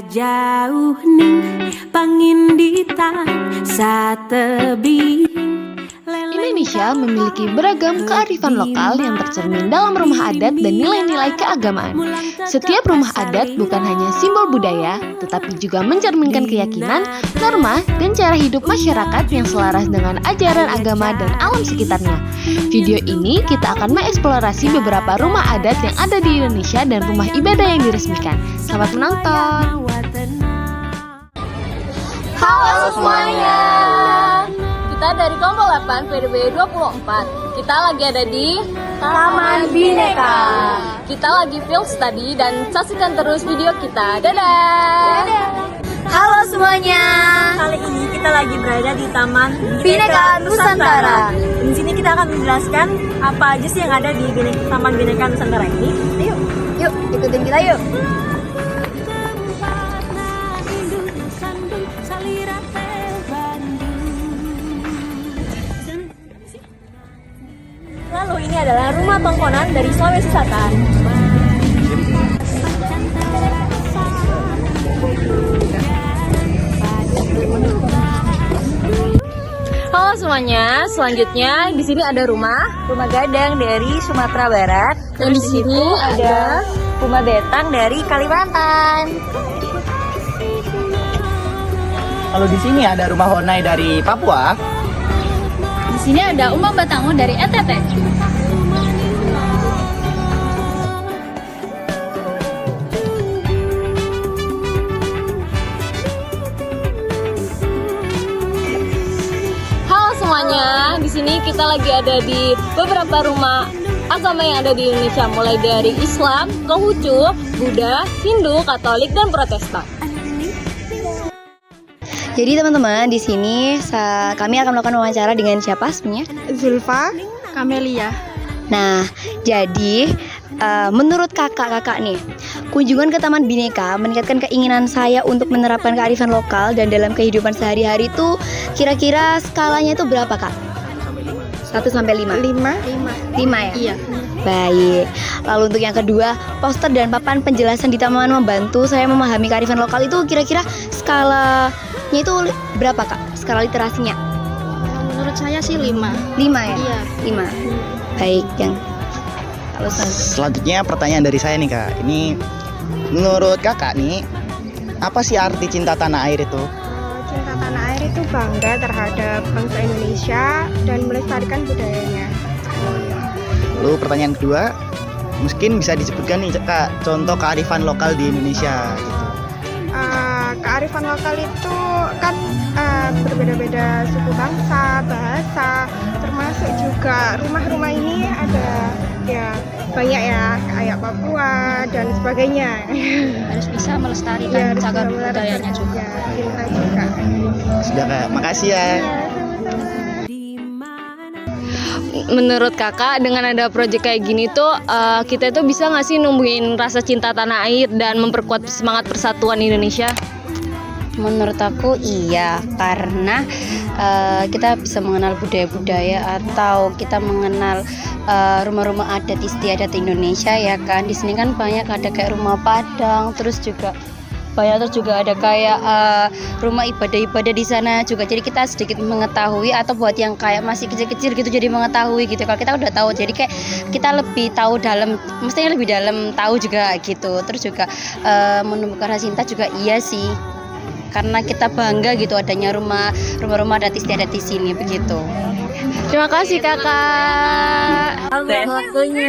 jauh ning pangindita satebing. Indonesia memiliki beragam kearifan lokal yang tercermin dalam rumah adat dan nilai-nilai keagamaan. Setiap rumah adat bukan hanya simbol budaya, tetapi juga mencerminkan keyakinan, norma, dan cara hidup masyarakat yang selaras dengan ajaran agama dan alam sekitarnya. Video ini kita akan mengeksplorasi beberapa rumah adat yang ada di Indonesia dan rumah ibadah yang diresmikan. Selamat menonton! Halo semuanya, kita dari kelompok 8 PDB 24. Kita lagi ada di Taman Bineka. Kita lagi field study dan saksikan terus video kita. Dadah. Halo semuanya. Kali ini kita lagi berada di Taman Bineka Nusantara. Di sini kita akan menjelaskan apa aja sih yang ada di Taman Bineka Nusantara ini. Ayo, Yuk, ikutin kita yuk. lalu ini adalah rumah tongkonan dari Sulawesi Selatan. Halo semuanya, selanjutnya di sini ada rumah Gadang dari Sumatera Barat. dan di sini ada rumah betang dari Kalimantan. Lalu di sini ada rumah Honai dari Papua. Di sini ada Umang Batangun dari NTT. Halo semuanya, di sini kita lagi ada di beberapa rumah agama yang ada di Indonesia, mulai dari Islam, Konghucu, Buddha, Hindu, Katolik, dan Protestan. Jadi teman-teman, di sini kami akan melakukan wawancara dengan siapa sebenarnya? Zulfa, Kamelia. Nah, jadi menurut kakak-kakak nih, kunjungan ke Taman Bineka meningkatkan keinginan saya untuk menerapkan kearifan lokal dan dalam kehidupan sehari-hari itu kira-kira skalanya itu berapa, Kak? 1 sampai 5. 5 ya? Iya. Baik. Lalu untuk yang kedua, poster dan papan penjelasan di taman membantu saya memahami kearifan lokal itu kira-kira skalanya itu berapa, Kak? Skala literasinya? Menurut saya sih 5. 5 ya? Iya. 5. Baik, yang lalu Selanjutnya pertanyaan dari saya nih Kak. Ini menurut Kakak nih, apa sih arti cinta tanah air itu? Cinta tanah air itu bangga terhadap bangsa Indonesia dan melestarikan budayanya. Lalu pertanyaan kedua, mungkin bisa disebutkan nih Kak, contoh kearifan lokal di Indonesia gitu. Kearifan lokal itu kan berbeda-beda suku bangsa, bahasa, termasuk juga rumah-rumah ini ada ya banyak ya kayak Papua dan sebagainya. Harus bisa melestarikan cagar budayanya juga. Kita juga. Sudah Kak, makasih ya. Menurut kakak, dengan ada proyek kayak gini tuh, kita tuh bisa nggak sih numbuhin rasa cinta tanah air dan memperkuat semangat persatuan Indonesia? menurut aku iya, karena kita bisa mengenal budaya-budaya atau kita mengenal rumah-rumah adat istiadat Indonesia ya kan. Di sini kan banyak ada kayak rumah Padang, terus juga ada kayak rumah ibadah-ibadah di sana juga. Jadi kita sedikit mengetahui, atau buat yang kayak masih kecil-kecil gitu jadi mengetahui gitu. Kalau kita udah tahu, jadi kayak kita lebih tahu dalam, mestinya lebih dalam tahu juga gitu. Terus juga menumbuhkan rasa cinta juga iya sih. Karena kita bangga gitu adanya rumah-rumah adat istiadat di sini begitu. Terima kasih kakak. Waktunya.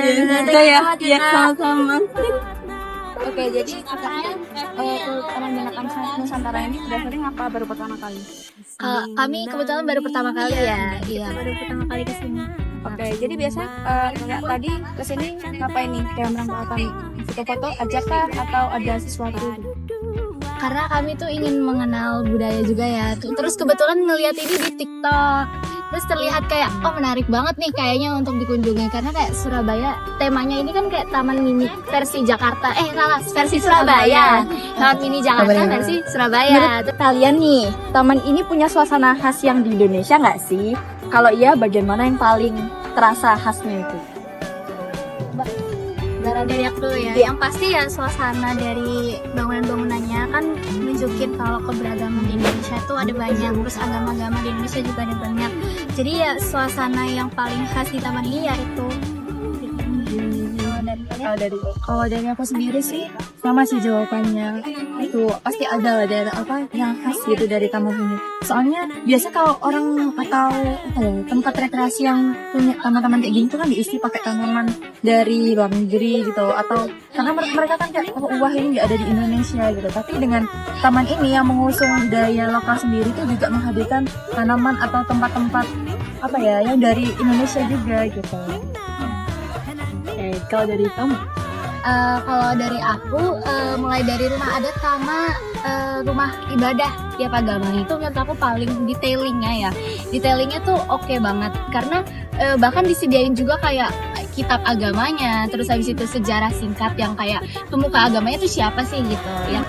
Ya, sama-sama. Oke, jadi kakaknya Taman Bineka Nusantara ini udah sering apa baru pertama kali? Kami kebetulan baru pertama kali ya. Iya. Baru pertama kali ke sini. Oke, jadi biasa nggak tadi ke sini ngapain nih? Kayak merangkak apa nih? Foto-foto aja kah atau ada sesuatu? Karena kami tuh ingin mengenal budaya juga ya. Terus kebetulan ngeliat ini di TikTok. Terus terlihat kayak menarik banget nih kayaknya untuk dikunjungi, karena kayak Surabaya temanya ini kan kayak taman mini versi Jakarta. Versi Surabaya. Taman mini Jakarta versi Surabaya. Menurut kalian nih, taman ini punya suasana khas yang di Indonesia nggak sih? Kalau iya, bagian mana yang paling terasa khasnya itu? dari aku dulu ya. Yang pasti ya suasana dari bangunan-bangunannya kan nunjukin kalau keberagaman di Indonesia tuh ada banyak, terus agama-agama di Indonesia juga ada banyak. Jadi ya suasana yang paling khas di taman ini ya itu. Kalau dari aku sendiri sih sama sih jawabannya, itu pasti ada lah dari apa yang khas gitu dari taman ini. Soalnya biasa kalau orang atau tempat rekreasi yang punya taman-taman kayak gini tuh kan diisi pakai tanaman dari luar negeri gitu, atau karena mereka kan kayak wah ini nggak ada di Indonesia gitu. Tapi dengan taman ini yang mengusung budaya lokal sendiri tuh juga menghadirkan tanaman atau tempat-tempat apa ya yang dari Indonesia juga gitu. Kalau dari kamu? Kalau dari aku, mulai dari rumah adat sama rumah ibadah tiap agama itu menurut aku paling detailingnya tuh oke banget, karena bahkan disediain juga kayak kitab agamanya, terus habis itu sejarah singkat yang kayak pemuka agamanya itu siapa sih gitu ya.